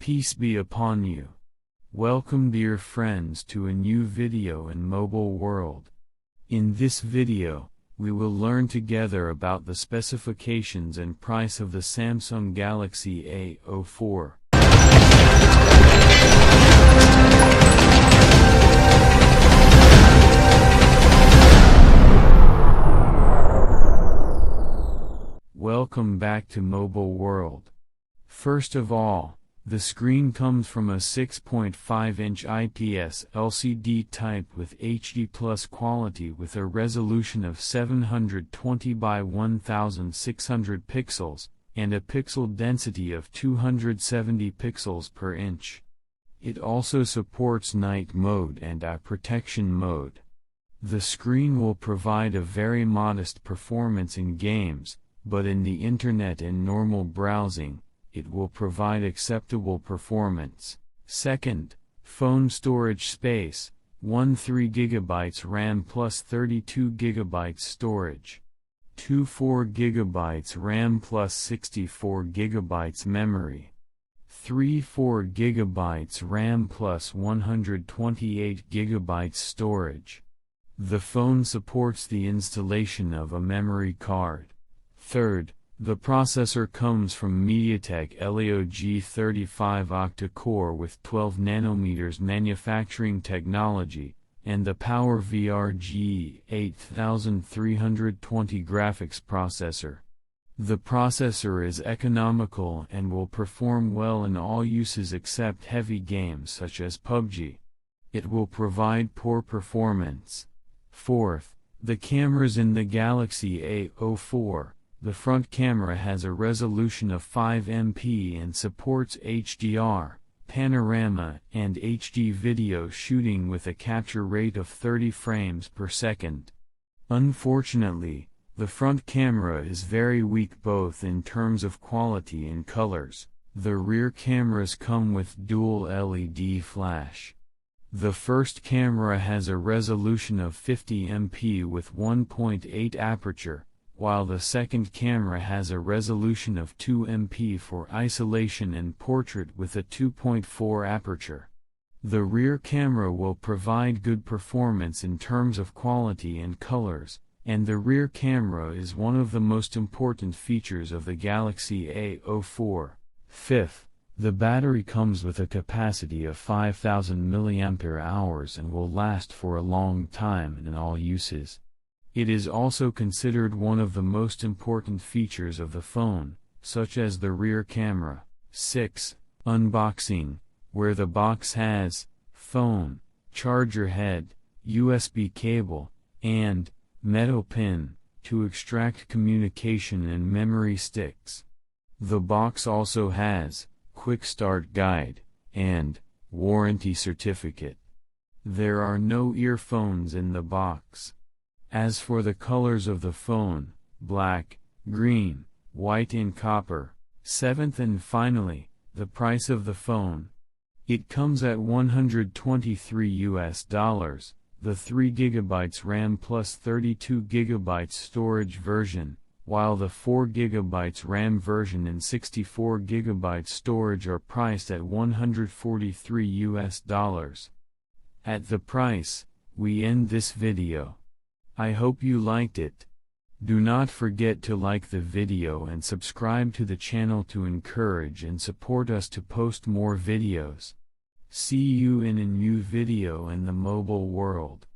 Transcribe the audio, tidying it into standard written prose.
Peace be upon you. Welcome dear friends to a new video in mobile world. In this video, we will learn together about the specifications and price of the Samsung Galaxy A04. Welcome back to mobile world. First of all, the screen comes from a 6.5-inch IPS LCD type with HD Plus quality with a resolution of 720 by 1600 pixels, and a pixel density of 270 pixels per inch. It also supports night mode and eye protection mode. The screen will provide a very modest performance in games, but in the internet and normal browsing, it will provide acceptable performance. Second, phone storage space, 13 GB RAM plus 32 GB storage. 4 GB RAM plus 64 GB memory. 4 GB RAM plus 128 GB storage. The phone supports the installation of a memory card. Third, the processor comes from MediaTek Helio G35 octa-core with 12 nanometers manufacturing technology, and the PowerVR G8320 graphics processor. The processor is economical and will perform well in all uses except heavy games such as PUBG. It will provide poor performance. Fourth, the cameras in the Galaxy A04. The front camera has a resolution of 5 MP and supports HDR, panorama, and HD video shooting with a capture rate of 30 frames per second. Unfortunately, the front camera is very weak both in terms of quality and colors. The rear cameras come with dual LED flash. The first camera has a resolution of 50 MP with 1.8 aperture, while the second camera has a resolution of 2 MP for isolation and portrait with a 2.4 aperture. The rear camera will provide good performance in terms of quality and colors, and the rear camera is one of the most important features of the Galaxy A04. Fifth, the battery comes with a capacity of 5000 mAh and will last for a long time in all uses. It is also considered one of the most important features of the phone, such as the rear camera. 6. Unboxing, where the box has phone, charger head, USB cable, and metal pin to extract communication and memory sticks. The box also has quick start guide and warranty certificate. There are no earphones in the box. As for the colors of the phone, black, green, white and copper. Seventh and finally, the price of the phone. It comes at $123, the 3 GB RAM plus 32 GB storage version, while the 4 GB RAM version and 64 GB storage are priced at $143. At the price, we end this video. I hope you liked it. Do not forget to like the video and subscribe to the channel to encourage and support us to post more videos. See you in a new video in the mobile world.